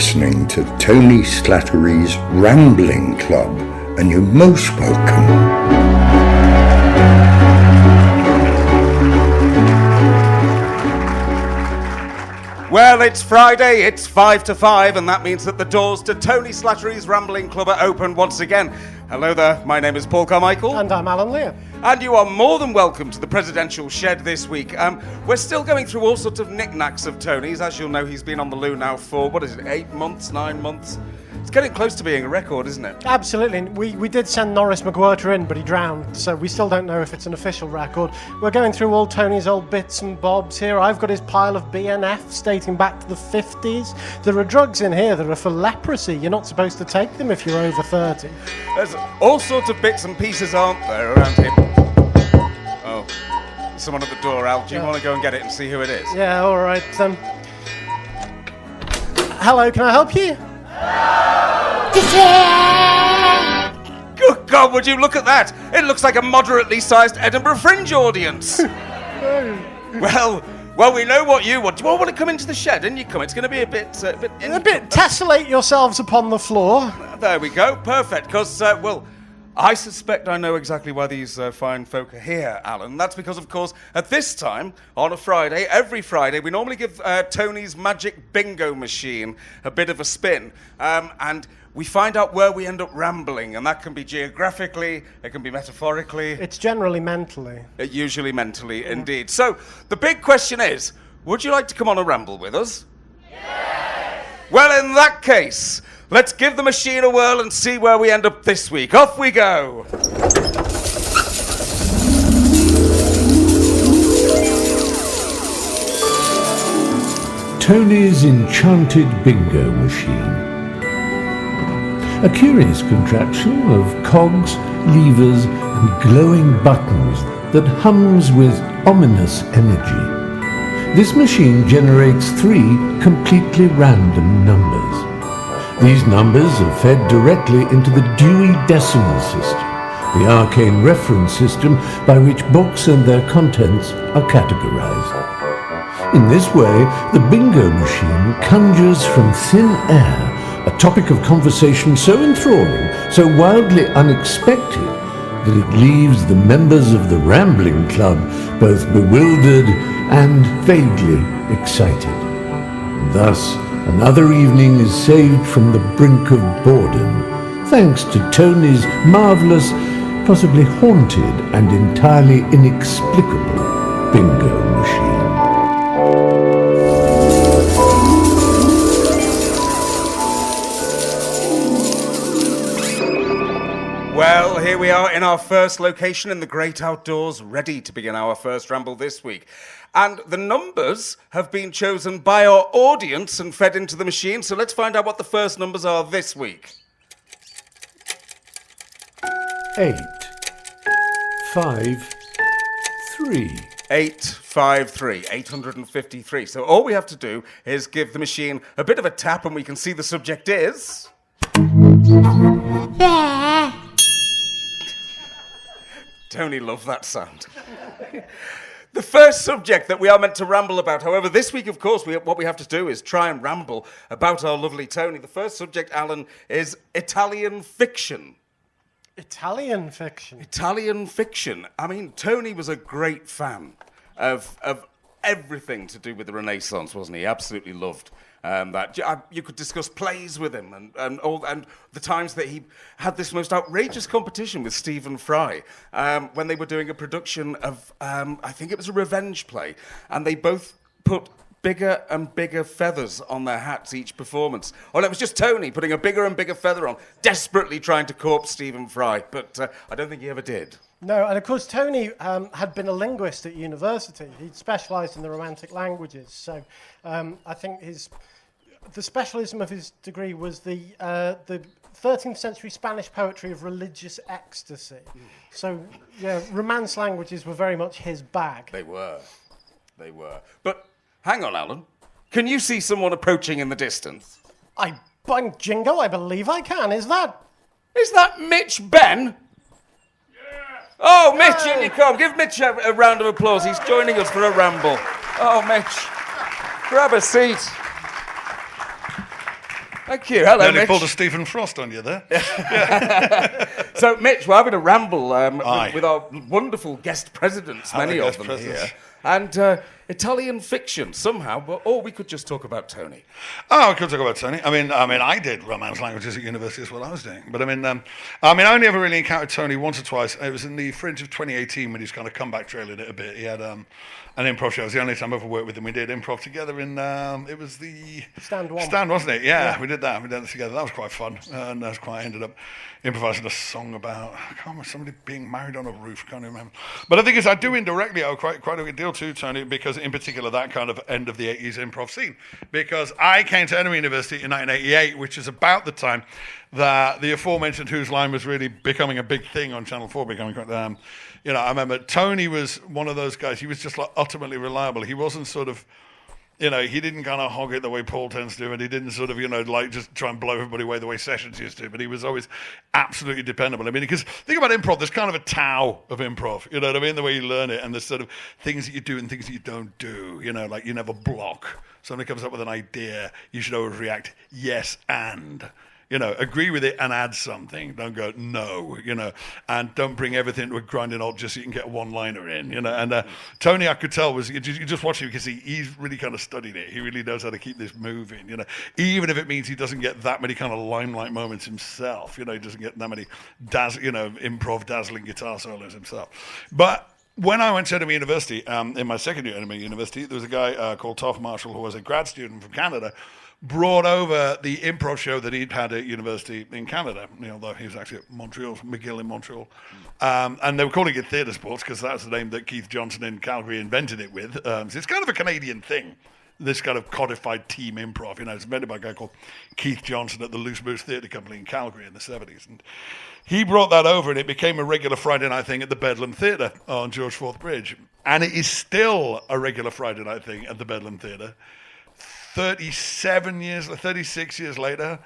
listening to Tony Slattery's Rambling Club, and you're most welcome. Well, it's Friday, it's 5 to 5, and that means that the doors to Tony Slattery's Rambling Club are open once again. Hello there, my name is Paul Carmichael. And I'm Alan Lear. And you are more than welcome to the presidential shed this week. We're still going through all sorts of knickknacks of Tony's. As you'll know, he's been on the loo now for, 8 months, 9 months? It's getting close to being a record, isn't it? Absolutely. We did send Norris McWhirter in, but he drowned, so we still don't know if it's an official record. We're going through all Tony's old bits and bobs here. I've got his pile of BNFs dating back to the 50s. There are drugs in here that are for leprosy. You're not supposed to take them if you're over 30. There's all sorts of bits and pieces, aren't there, around here? Oh, there's someone at the door, Al. Do you want to go and get it and see who it is? Yeah, all right. Hello, can I help you? Good God, would you look at that? It looks like a moderately sized Edinburgh Fringe audience. Well, we know what you want. Do you all want to come into the shed? In you come. It's going to be a bit Tessellate yourselves upon the floor. There we go. Perfect. Because, I suspect I know exactly why these fine folk are here, Alan. That's because, of course, at this time, on a Friday, every Friday, we normally give Tony's magic bingo machine a bit of a spin. And we find out where we end up rambling. And that can be geographically, it can be metaphorically. It's generally mentally. Usually mentally, indeed. So, the big question is, would you like to come on a ramble with us? Yes! Well, in that case, let's give the machine a whirl and see where we end up this week. Off we go! Tony's enchanted bingo machine. A curious contraption of cogs, levers, and glowing buttons that hums with ominous energy. This machine generates 3 completely random numbers. These numbers are fed directly into the Dewey Decimal System, the arcane reference system by which books and their contents are categorized. In this way, the bingo machine conjures from thin air a topic of conversation so enthralling, so wildly unexpected, that it leaves the members of the Rambling Club both bewildered and vaguely excited. Thus, another evening is saved from the brink of boredom, thanks to Tony's marvellous, possibly haunted and entirely inexplicable bingo machine. Well, here we are in our first location in the great outdoors, ready to begin our first ramble this week. And the numbers have been chosen by our audience and fed into the machine, so let's find out what the first numbers are this week. 8, 5, 3. 853, 853. So all we have to do is give the machine a bit of a tap and we can see the subject is... Tony loved that sound. The first subject that we are meant to ramble about, however, this week, of course, what we have to do is try and ramble about our lovely Tony. The first subject, Alan, is Italian fiction. Italian fiction? Italian fiction. I mean, Tony was a great fan of everything to do with the Renaissance, wasn't he? He absolutely loved that. You could discuss plays with him and the times that he had this most outrageous competition with Stephen Fry when they were doing a production of, I think it was a revenge play, and they both put bigger and bigger feathers on their hats each performance. Well, it was just Tony putting a bigger and bigger feather on, desperately trying to court Stephen Fry, but I don't think he ever did. No, and of course Tony had been a linguist at university. He'd specialised in the Romantic languages, so I think the specialism of his degree was the 13th century Spanish poetry of religious ecstasy. So, yeah, Romance languages were very much his bag. They were. But hang on, Alan. Can you see someone approaching in the distance? By jingo, I believe I can. Is that Mitch Benn? Oh, Mitch, in you come. Give Mitch a round of applause. He's joining us for a ramble. Oh, Mitch, grab a seat. Thank you. Hello, Nearly Mitch. pulled a Stephen Frost on you there. So, Mitch, we're having a ramble Aye. with our wonderful guest presidents, Hello, many of guest them presidents. here. And Italian fiction, somehow, or we could just talk about Tony. Oh, I could talk about Tony. I mean, I did Romance languages at university. That's what I was doing. But I only ever really encountered Tony once or twice. It was in the Fringe of 2018 when he's kind of come back trailing it a bit. He had an improv show. It was the only time I ever worked with him. We did improv together in it was the Stand One. Stand, wasn't it? Yeah, we did that. We did it together. That was quite fun. And that's quite. I ended up improvising a song about I can't remember somebody being married on a roof. Can't remember. But the thing is, I do indirectly owe quite a good deal to Tony because, in particular, that kind of end of the 80s improv scene. Because I came to Edinburgh University in 1988, which is about the time that the aforementioned Whose Line was really becoming a big thing on Channel 4. I remember Tony was one of those guys. He was just like ultimately reliable. He wasn't sort of, he didn't kind of hog it the way Paul tends to, and he didn't sort of, like just try and blow everybody away the way Sessions used to, but he was always absolutely dependable. I mean, because think about improv, there's kind of a Tao of improv, you know what I mean? The way you learn it, and there's sort of things that you do and things that you don't do, like you never block. Somebody comes up with an idea, you should always react, yes, and... agree with it and add something. Don't go, no, and don't bring everything to a grinding halt just so you can get a one-liner in, And Tony, I could tell, you just watch him because he's really kind of studied it. He really knows how to keep this moving, Even if it means he doesn't get that many kind of limelight moments himself, he doesn't get that many, improv dazzling guitar solos himself. But when I went to Edinburgh University, in my second year at Edinburgh University, there was a guy called Toff Marshall who was a grad student from Canada, brought over the improv show that he'd had at university in Canada, although he was actually at Montreal, McGill in Montreal. And they were calling it theatre sports because that's the name that Keith Johnson in Calgary invented it with. So it's kind of a Canadian thing, this kind of codified team improv. It's invented by a guy called Keith Johnson at the Loose Moose Theatre Company in Calgary in the 70s. And he brought that over and it became a regular Friday night thing at the Bedlam Theatre on George Forth Bridge. And it is still a regular Friday night thing at the Bedlam Theatre. 36 years later,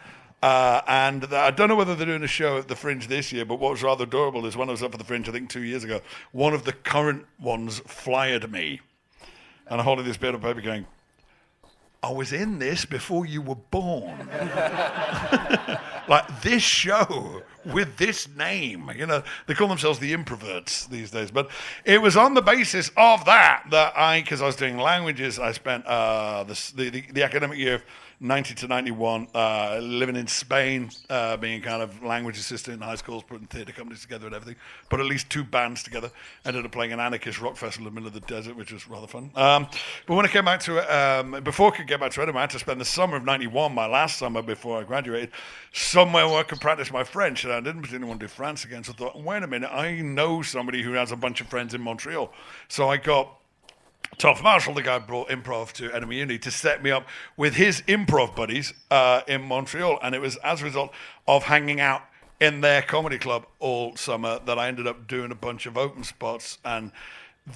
and I don't know whether they're doing a show at the Fringe this year, but what was rather adorable is when I was up at the Fringe, I think 2 years ago, one of the current ones flyered me, and I holding this bit of paper going, I was in this before you were born. Like this show with this name, they call themselves the Improverts these days. But it was on the basis of that because I was doing languages, I spent the academic year of 90 to 91 living in Spain, being kind of language assistant in high schools, putting theatre companies together and everything. Put at least 2 bands together. Ended up playing an anarchist rock festival in the middle of the desert, which was rather fun. But when I came back to before I could get back to Edinburgh, I had to spend the summer of 91, my last summer before I graduated, somewhere where I could practice my French. And I didn't particularly want to do France again, so I thought, wait a minute, I know somebody who has a bunch of friends in Montreal. So I got Toff Marshall, the guy who brought improv to Edinburgh Uni, to set me up with his improv buddies in Montreal. And it was as a result of hanging out in their comedy club all summer that I ended up doing a bunch of open spots. And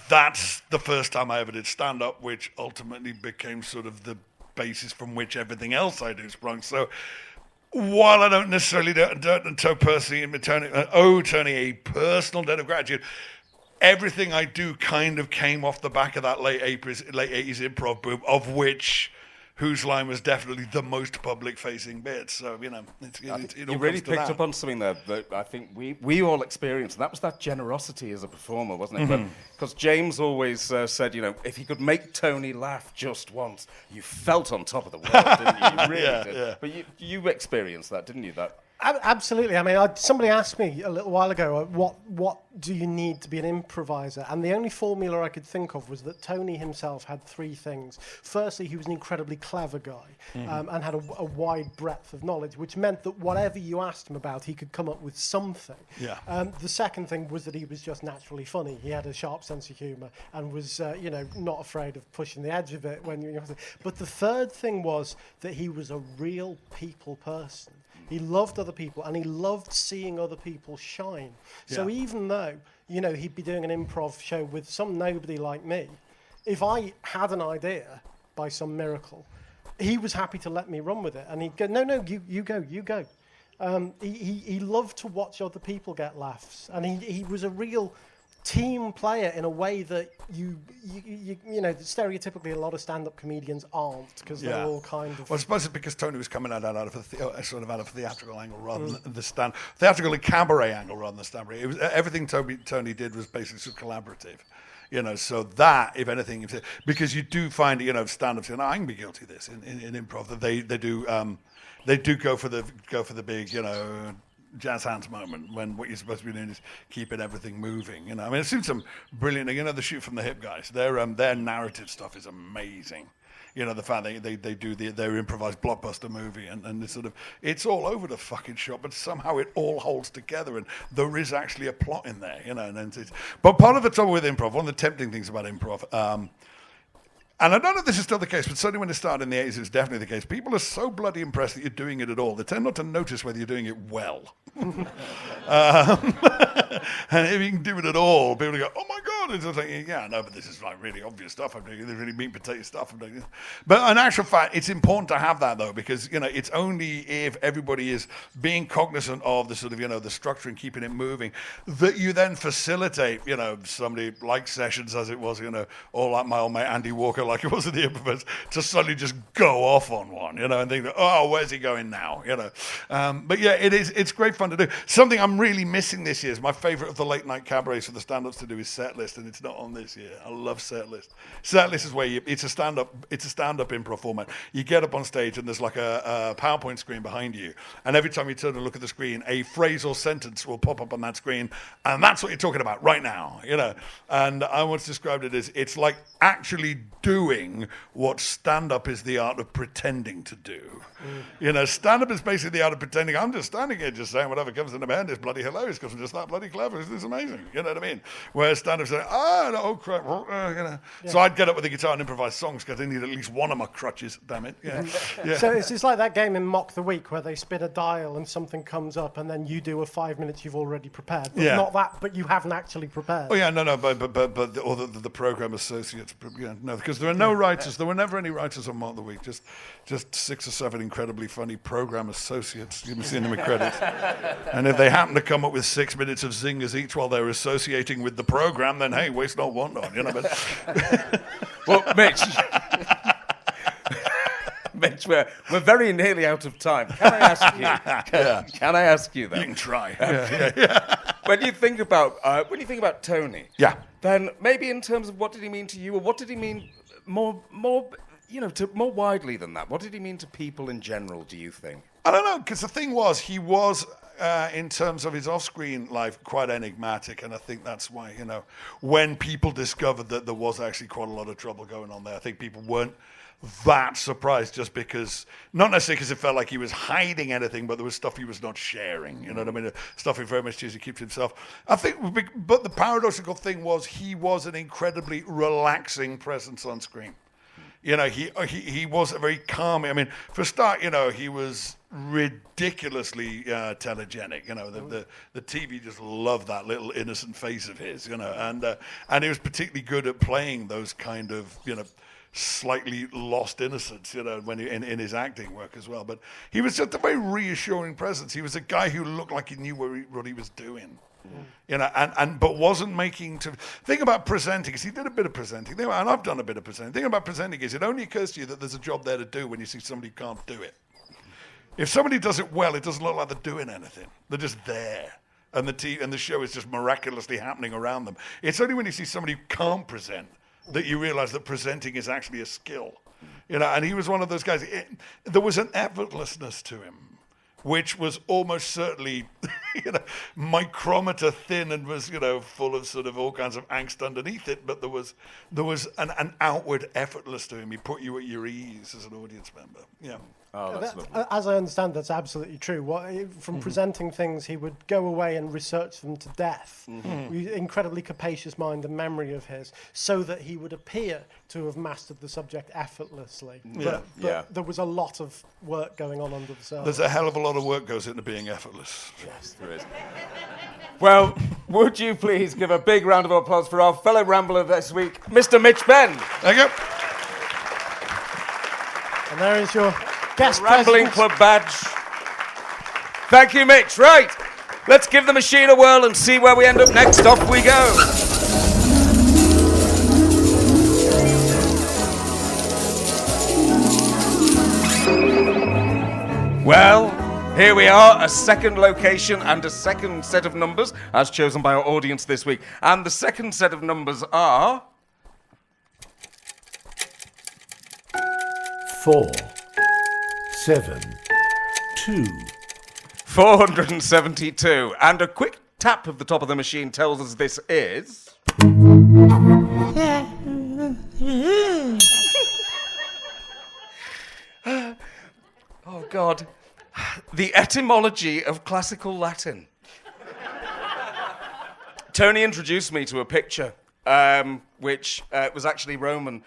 that's the first time I ever did stand-up, which ultimately became sort of the basis from which everything else I do sprung. So while I don't necessarily owe Tony a personal debt of gratitude, everything I do kind of came off the back of that late 80s improv boom, of which Whose Line was definitely the most public-facing bit. So, it all you really comes to picked that. up on something there that I think we all experienced, and that was that generosity as a performer, wasn't it? Because James always said, if he could make Tony laugh just once, you felt on top of the world, didn't you? You really did. Yeah. But you experienced that, didn't you? That. Absolutely. I mean, somebody asked me a little while ago, what do you need to be an improviser? And the only formula I could think of was that Tony himself had 3 things. Firstly, he was an incredibly clever guy and had a wide breadth of knowledge, which meant that whatever you asked him about, he could come up with something. Yeah. The second thing was that he was just naturally funny. He had a sharp sense of humour and was, not afraid of pushing the edge of it. But the third thing was that he was a real people person. He loved other people, and he loved seeing other people shine. So even though, he'd be doing an improv show with some nobody like me, if I had an idea by some miracle, he was happy to let me run with it. And he'd go, no, you go. He loved to watch other people get laughs. And he was a real team player in a way that you know, stereotypically a lot of stand-up comedians aren't, because they're all kind of... Well, I suppose it's because Tony was coming out of a sort of out of a theatrical angle rather than the theatrical and cabaret angle rather than the stand. It was everything Tony did was basically sort of collaborative. You know, so that, if anything, because you do find, you know, stand-ups, and I can be guilty of this in improv, that they do go for the big, you know, jazz hands moment when what you're supposed to be doing is keeping everything moving. You know, I mean, I've seen some brilliant, you know, the Shoot from the Hip guys. Their narrative stuff is amazing. You know, the fact they do their improvised blockbuster movie, and it's sort of, it's all over the fucking shop, but somehow it all holds together, and there is actually a plot in there, you know. But part of the trouble with improv, one of the tempting things about improv, and I don't know if this is still the case, but certainly when it started in the 80s, it was definitely the case. People are so bloody impressed that you're doing it at all. They tend not to notice whether you're doing it well. And if you can do it at all, people go, oh my God. It's just like, yeah, no, but this is like really obvious stuff. I'm doing this really meat and potato stuff. I'm doing this. But in actual fact, it's important to have that, though, because, you know, it's only if everybody is being cognizant of the sort of, you know, the structure and keeping it moving, that you then facilitate, you know, somebody like Sessions, as it was, you know, or like my old mate Andy Walker, like it was in the Improvers, to suddenly just go off on one, you know, and think, oh, where's he going now, you know. But yeah, it's great fun to do. Something I'm really missing this year is my favorite of the late night cabarets for the stand-ups to do is set list, and it's not on this year. I love set list. Set list is where it's a stand-up improv format. You get up on stage and there's like a PowerPoint screen behind you, and every time you turn and look at the screen, a phrase or sentence will pop up on that screen, and that's what you're talking about right now, you know. And I once described it as, it's like actually doing what stand-up is the art of pretending to do. You know, stand-up is basically the art of pretending. I'm just standing here just saying whatever comes into my head is bloody hilarious because I'm just that bloody clever. It's amazing. You know what I mean? Whereas stand-up's like, oh crap, you know. Yeah. So I'd get up with the guitar and improvise songs because I need at least one of my crutches, damn it. Yeah. Yeah. So it's like that game in Mock the Week where they spin a dial and something comes up and then you do a 5 minutes you've already prepared. But not that, but you haven't actually prepared. Oh yeah, no, but the program associates, yeah, no, because there are no writers. There were never any writers on Mock the Week. Just 6 or 7 incredibly funny program associates. You can see them in credits. And if they happen to come up with 6 minutes of zingers each while they're associating with the program, then hey, waste not, want not, you know. But well, Mitch, we're very nearly out of time. Can I ask you? Can I ask you that? You can try. Yeah. When you think about Tony, then maybe in terms of what did he mean to you, or what did he mean more, you know, more widely than that? What did he mean to people in general, do you think? I don't know, because the thing was, he was, in terms of his off-screen life, quite enigmatic, and I think that's why, you know, when people discovered that there was actually quite a lot of trouble going on there, I think people weren't that surprised, just because, not necessarily because it felt like he was hiding anything, but there was stuff he was not sharing, you know what I mean? Stuff he very much chooses to keep to himself. I think, but the paradoxical thing was, he was an incredibly relaxing presence on screen. You know, he was a very calm. I mean, for a start, you know, he was ridiculously telegenic. You know, the TV just loved that little innocent face of his. You know, and he was particularly good at playing those kind of, you know, slightly lost innocence, you know, when in his acting work as well. But he was just a very reassuring presence. He was a guy who looked like he knew what he was doing. You know, but wasn't making to think about presenting, because he did a bit of presenting, and I've done a bit of presenting. The thing about presenting is it only occurs to you that there's a job there to do when you see somebody who can't do it. If somebody does it well, it doesn't look like they're doing anything. They're just there. And the show is just miraculously happening around them. It's only when you see somebody who can't present that you realize that presenting is actually a skill. You know, and he was one of those guys. There was an effortlessness to him, which was almost certainly, you know, micrometer thin and was, you know, full of sort of all kinds of angst underneath it. But there was an outward effortlessness to him. He put you at your ease as an audience member. Yeah. Oh, that's lovely. As I understand, that's absolutely true. From presenting things, he would go away and research them to death. Incredibly capacious mind and memory of his, so that he would appear to have mastered the subject effortlessly. But there was a lot of work going on under the surface. There's a hell of a lot of work goes into being effortless. Yes, there is. Well, would you please give a big round of applause for our fellow Rambler this week, Mr. Mitch Benn. Thank you. And there is your guest Rambling president. Club badge. Thank you, Mitch. Right, let's give the machine a whirl and see where we end up next. Off we go. Well, here we are, a second location and a second set of numbers, as chosen by our audience this week. And the second set of numbers are... 4, 7, 2. 472. And a quick tap of the top of the machine tells us this is... Oh, God. The etymology of classical Latin. Tony introduced me to a picture, which was actually Roman,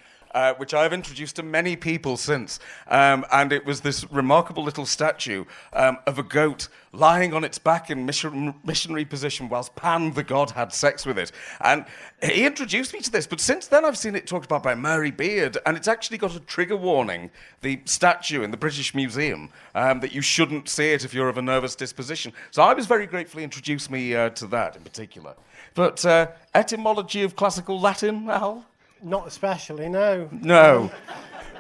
which I've introduced to many people since. And it was this remarkable little statue of a goat lying on its back in missionary position whilst Pan the god had sex with it. And he introduced me to this, but since then I've seen it talked about by Mary Beard, and it's actually got a trigger warning, the statue in the British Museum, that you shouldn't see it if you're of a nervous disposition. So I was very gratefully introduced me to that in particular. But etymology of classical Latin, Al? Not especially, no. No.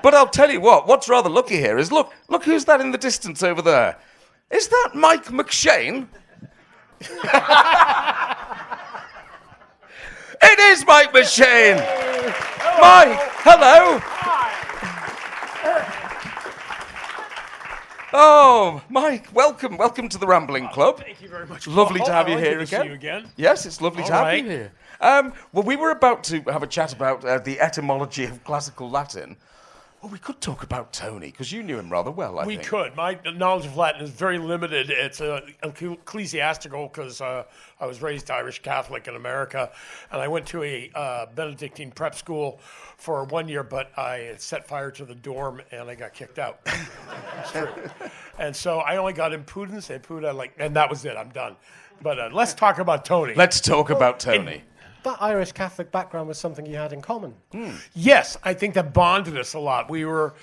But I'll tell you what's rather lucky here is, look who's that in the distance over there. Is that Mike McShane? It is Mike McShane! Mike, hello! Oh, Mike, welcome to the Rambling Club. Thank you very much. Lovely to have you Good here to again. see you again. Yes, it's lovely to have right. you here. Well, we were about to have a chat about the etymology of classical Latin. Well, we could talk about Tony, because you knew him rather well, I think. We could. My knowledge of Latin is very limited. It's ecclesiastical because I was raised Irish Catholic in America, and I went to a Benedictine prep school for 1 year, but I set fire to the dorm and I got kicked out. It's true. And so I only got impudence and and that was it. I'm done. But let's talk about Tony. Let's talk about Tony. That Irish Catholic background was something you had in common. Yes, I think that bonded us a lot. We were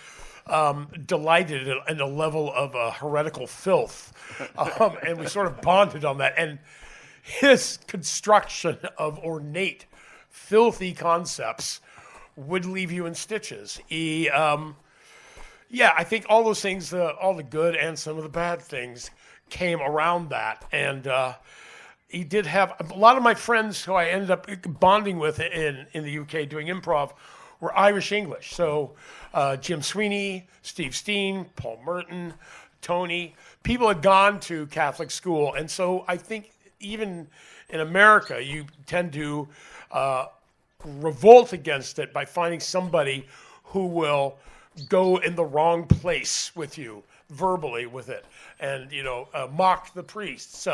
delighted in a level of heretical filth, and we sort of bonded on that. And his construction of ornate, filthy concepts would leave you in stitches. I think all those things, all the good and some of the bad things, came around that. And he did have a lot of my friends who I ended up bonding with in the UK doing improv were Irish English. So Jim Sweeney, Steve Steen, Paul Merton, Tony, people had gone to Catholic school. And so I think even in America, you tend to revolt against it by finding somebody who will go in the wrong place with you verbally with it and, mock the priests.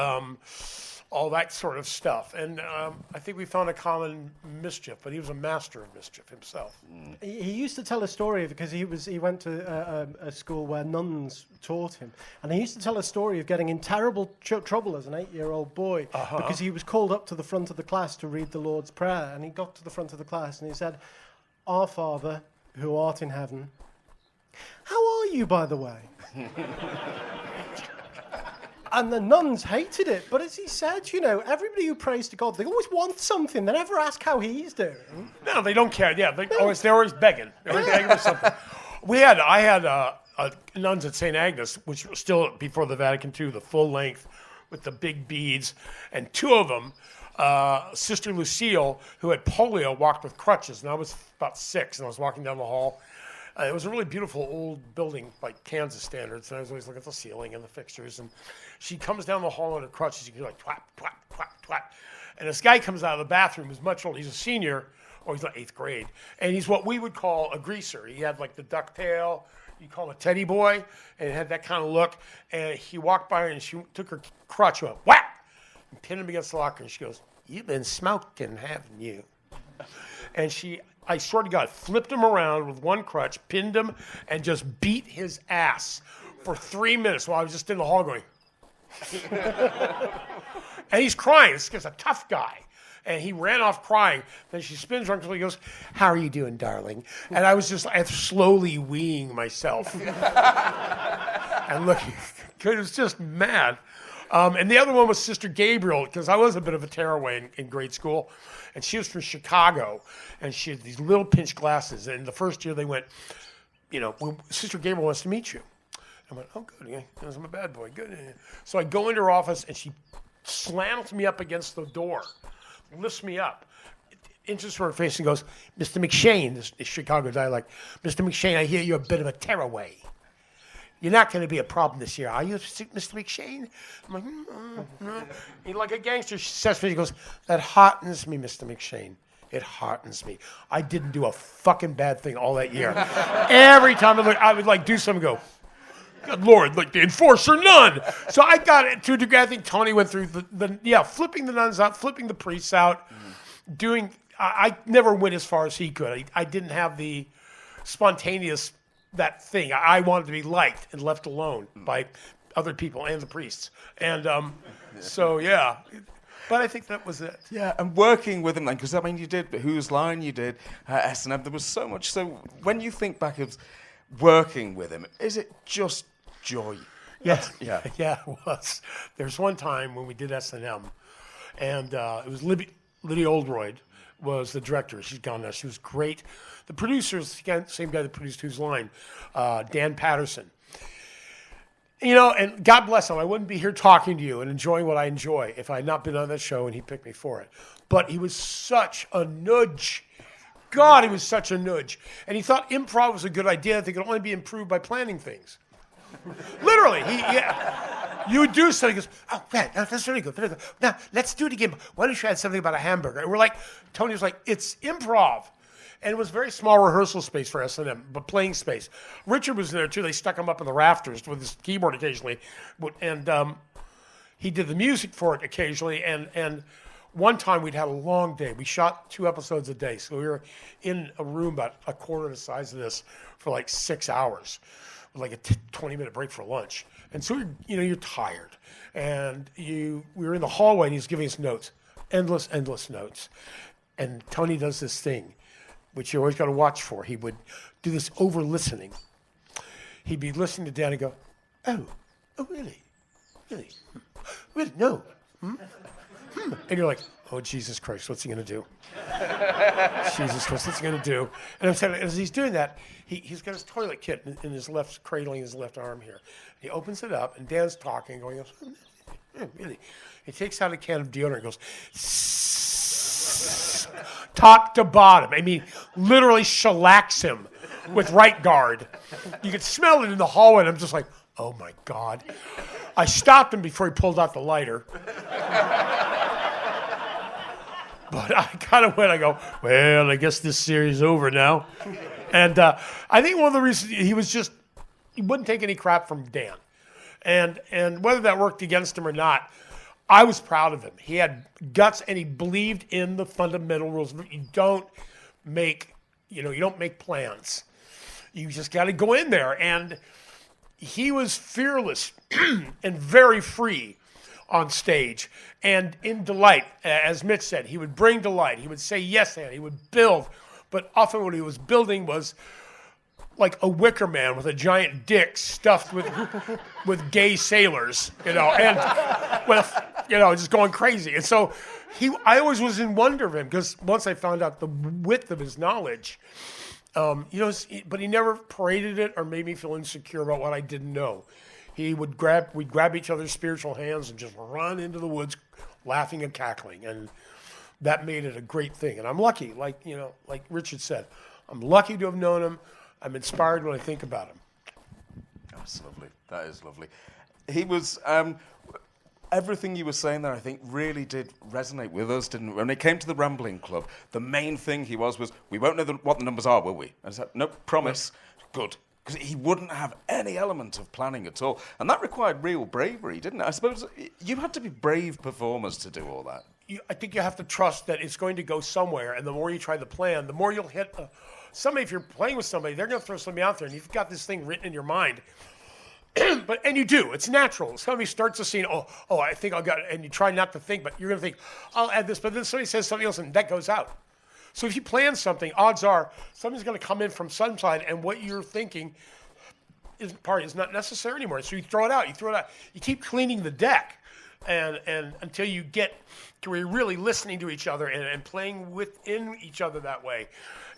All that sort of stuff. And I think we found a common mischief, but he was a master of mischief himself. He used to tell a story because he went to a school where nuns taught him. And he used to tell a story of getting in terrible trouble as an 8-year-old boy because he was called up to the front of the class to read the Lord's Prayer. And he got to the front of the class and he said, "Our Father, who art in heaven." "How are you, by the way?" And the nuns hated it, but as he said, everybody who prays to God, they always want something. They never ask how he's doing. No, they don't care. Yeah, they're always begging. They're always begging for something. I had nuns at St. Agnes, which was still before the Vatican II, the full length with the big beads, and two of them, Sister Lucille, who had polio, walked with crutches, and I was about 6, and I was walking down the hall. It was a really beautiful old building by Kansas standards, and I was always looking at the ceiling and the fixtures. And she comes down the hall on her crutches. You can like twat, twat, twat, twat. And this guy comes out of the bathroom. He's much older. He's a senior, or he's like 8th grade, and he's what we would call a greaser. He had like the ducktail. You call him a teddy boy, and had that kind of look. And he walked by her, and she took her crutch, went whack, and pinned him against the locker. And she goes, "You've been smoking, haven't you?" And I swear to God, flipped him around with one crutch, pinned him, and just beat his ass for 3 minutes while I was just in the hall going. And he's crying. This guy's a tough guy. And he ran off crying. Then she spins around until he goes, "How are you doing, darling?" And I was just slowly weeing myself. And looking, it was just mad. And the other one was Sister Gabriel, because I was a bit of a tearaway in grade school. And she was from Chicago, and she had these little pinch glasses. And the first year they went, Sister Gabriel wants to meet you. I went, oh, good. Yeah, I'm a bad boy. Good. So I go into her office, and she slams me up against the door, lifts me up, inches from her face, and goes, Mr. McShane, this is Chicago dialect, Mr. McShane, I hear you're a bit of a tearaway. You're not going to be a problem this year, are you, Mr. McShane? I'm like, like a gangster, she says to me, she goes, that heartens me, Mr. McShane. It heartens me. I didn't do a fucking bad thing all that year. Every time I would like do something, go, good Lord, like the enforcer nun. So I got it to a degree. I think Tony went through flipping the nuns out, flipping the priests out, doing. I never went as far as he could. I didn't have the spontaneous that thing. I wanted to be liked and left alone by other people and the priests. And so yeah. But I think that was it. Yeah, and working with him then, because I mean, you did Whose Line, you did S&M. There was so much. So when you think back of working with him, is it just joy? Yes. Yeah. Yeah, it was. There's one time when we did S&M, and it was Lydia Oldroyd was the director. She's gone now. She was great. The producer's the same guy that produced Whose Line, Dan Patterson. You know, and God bless him, I wouldn't be here talking to you and enjoying what I enjoy if I had not been on that show and he picked me for it. But he was such a nudge. God, he was such a nudge. And he thought improv was a good idea, that they could only be improved by planning things. Literally, you would do something, he goes, oh, man, that's really good. Now, let's do it again. Why don't you add something about a hamburger? And we're like, Tony was like, it's improv. And it was very small rehearsal space for S&M, but playing space. Richard was there, too. They stuck him up in the rafters with his keyboard occasionally. And he did the music for it occasionally. And one time we'd had a long day. We shot 2 episodes a day. So we were in a room about a quarter the size of this for like 6 hours, with like a 20-minute break for lunch. And so, you're tired. And we were in the hallway, and he was giving us notes, endless notes. And Tony does this thing, which you always got to watch for. He would do this over-listening. He'd be listening to Dan and go, oh, really? Really? No. And you're like, oh, Jesus Christ, what's he going to do? Jesus Christ, what's he going to do? And I'm saying, as he's doing that, he's got his toilet kit in his left, cradling his left arm here. He opens it up, and Dan's talking, going, oh, really? He takes out a can of deodorant and goes, top to bottom. I mean, literally shellacks him with right guard. You could smell it in the hallway, and I'm just like, oh, my God. I stopped him before he pulled out the lighter. But I kind of went, I go, well, I guess this series is over now. And I think one of the reasons he wouldn't take any crap from Dan. And whether that worked against him or not, I was proud of him. He had guts, and he believed in the fundamental rules. You don't make plans. You just got to go in there. And he was fearless and very free on stage and in delight. As Mitch said, he would bring delight. He would say yes, and he would build. But often what he was building was like a wicker man with a giant dick stuffed with gay sailors, and with, just going crazy. And so I always was in wonder of him, because once I found out the width of his knowledge, but he never paraded it or made me feel insecure about what I didn't know. We'd grab each other's spiritual hands and just run into the woods laughing and cackling. And that made it a great thing. And I'm lucky, like Richard said, I'm lucky to have known him. I'm inspired when I think about him. That's lovely. That is lovely. He was, everything you were saying there, I think, really did resonate with us, didn't it? When it came to the Rambling Club, the main thing he was we won't know what the numbers are, will we? And I said, no, promise. No. Good. Because he wouldn't have any element of planning at all. And that required real bravery, didn't it? I suppose you had to be brave performers to do all that. I think you have to trust that it's going to go somewhere, and the more you try to plan, the more you'll hit somebody. If you're playing with somebody, they're going to throw somebody out there, and you've got this thing written in your mind. And you do. It's natural. Somebody starts a scene, I think I'll get it, and you try not to think, but you're going to think, I'll add this, but then somebody says something else, and that goes out. So if you plan something, odds are somebody's going to come in from some side, and what you're thinking is not necessary anymore. So you throw it out. You keep cleaning the deck, and until you get to where you're really listening to each other and playing within each other that way.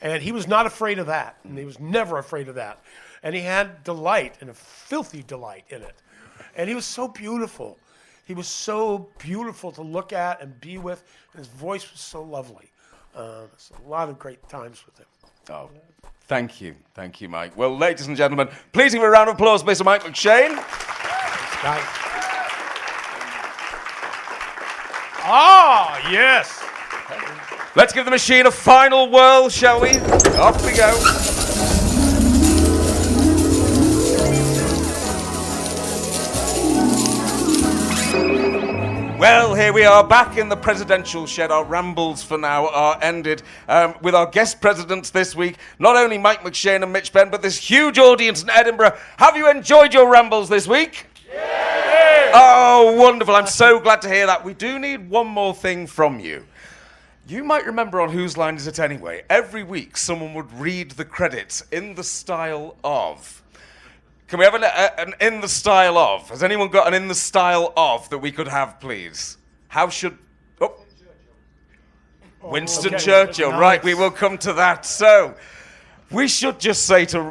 And he was not afraid of that, and he was never afraid of that. And he had delight, and a filthy delight in it. And he was so beautiful. He was so beautiful to look at and be with, and his voice was so lovely. It's a lot of great times with him. Oh, thank you, Mike. Well, ladies and gentlemen, please give a round of applause, Mr. Mike McShane. Guys. Ah, yes. Let's give the machine a final whirl, shall we? Off we go. Well, here we are back in the presidential shed. Our rambles for now are ended with our guest presidents this week. Not only Mike McShane and Mitch Benn, but this huge audience in Edinburgh. Have you enjoyed your rambles this week? Yeah. Oh, wonderful. I'm so glad to hear that. We do need one more thing from you. You might remember on Whose Line Is It Anyway? Every week someone would read the credits in the style of... Can we have an in the style of? Has anyone got an in the style of that we could have, please? How should... Oh. Winston Churchill. Nice. Right, we will come to that. So, we should just say to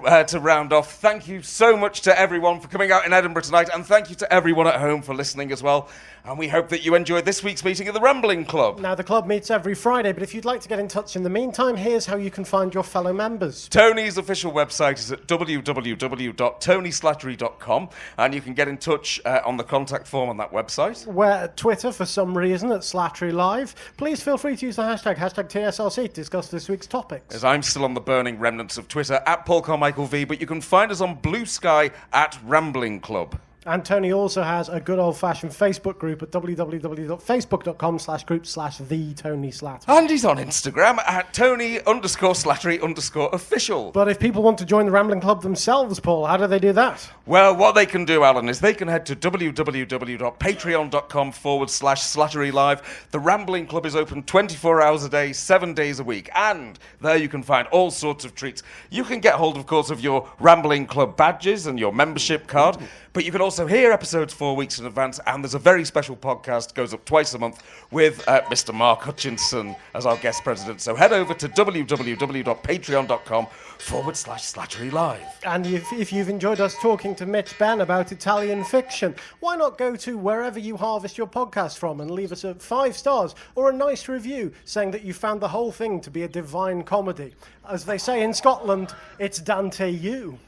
round off, thank you so much to everyone for coming out in Edinburgh tonight, and thank you to everyone at home for listening as well. And we hope that you enjoyed this week's meeting of the Rambling Club. Now, the club meets every Friday, but if you'd like to get in touch in the meantime, here's how you can find your fellow members. Tony's official website is at www.tonyslattery.com, and you can get in touch on the contact form on that website. We're Twitter, for some reason, at Slattery Live. Please feel free to use the hashtag TSLC to discuss this week's topics. As I'm still on the burning remnants of Twitter, at Paul Carmichael V, but you can find us on Blue Sky at Rambling Club. And Tony also has a good old-fashioned Facebook group at www.facebook.com/group/TheTonySlattery. And he's on Instagram at Tony_Slattery_official. But if people want to join the Rambling Club themselves, Paul, how do they do that? Well, what they can do, Alan, is they can head to www.patreon.com/Slattery Live. The Rambling Club is open 24 hours a day, 7 days a week. And there you can find all sorts of treats. You can get hold, of course, of your Rambling Club badges and your membership card. But you can also hear episodes 4 weeks in advance, and there's a very special podcast, goes up twice a month, with Mr. Mark Hutchinson as our guest president. So head over to www.patreon.com/Slattery Live. And if you've enjoyed us talking to Mitch Benn about Italian fiction, why not go to wherever you harvest your podcast from and leave us a 5 stars or a nice review saying that you found the whole thing to be a divine comedy. As they say in Scotland, it's Dante you.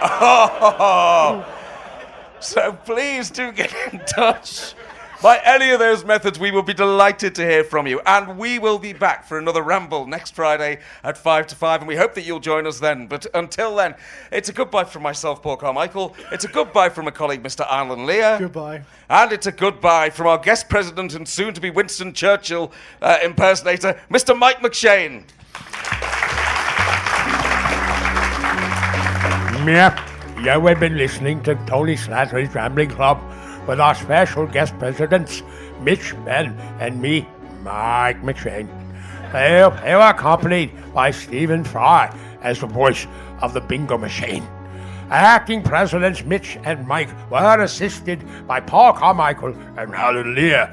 Oh. So please do get in touch. By any of those methods, we will be delighted to hear from you. And we will be back for another ramble next Friday at 5 to 5, and we hope that you'll join us then. But until then, it's a goodbye from myself, Paul Carmichael. It's a goodbye from a colleague, Mr. Alan Lear. Goodbye. And it's a goodbye from our guest president and soon-to-be Winston Churchill impersonator, Mr. Mike McShane. Yep. You have been listening to Tony Slattery's Rambling Club with our special guest presidents, Mitch Benn and me, Mike McShane. They were accompanied by Stephen Fry as the voice of the bingo machine. Acting presidents Mitch and Mike were assisted by Paul Carmichael and Alan Lear.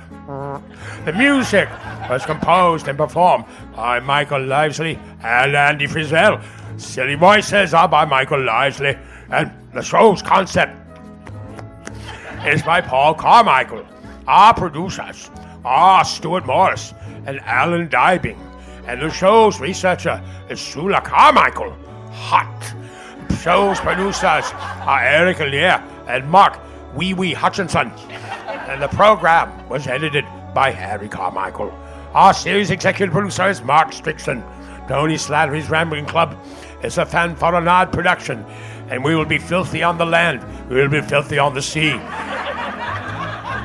The music was composed and performed by Michael Livesley and Andy Frizzell. Silly voices are by Michael Livesley, and the show's concept is by Paul Carmichael. Our producers are Stuart Morris and Alan Dybing, and the show's researcher is Sula Carmichael. Hot. The show's producers are Eric Lear and Mark Wee Hutchinson, and the program was edited by Harry Carmichael. Our series executive producer is Mark Strickson. Tony Slattery's Rambling Club is a Fanfaronade production, and we will be filthy on the land, we will be filthy on the sea.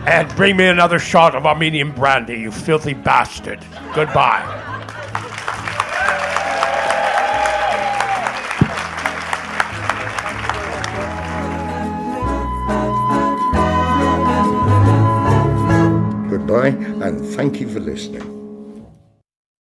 And bring me another shot of Armenian brandy, you filthy bastard. Goodbye. Goodbye, and thank you for listening.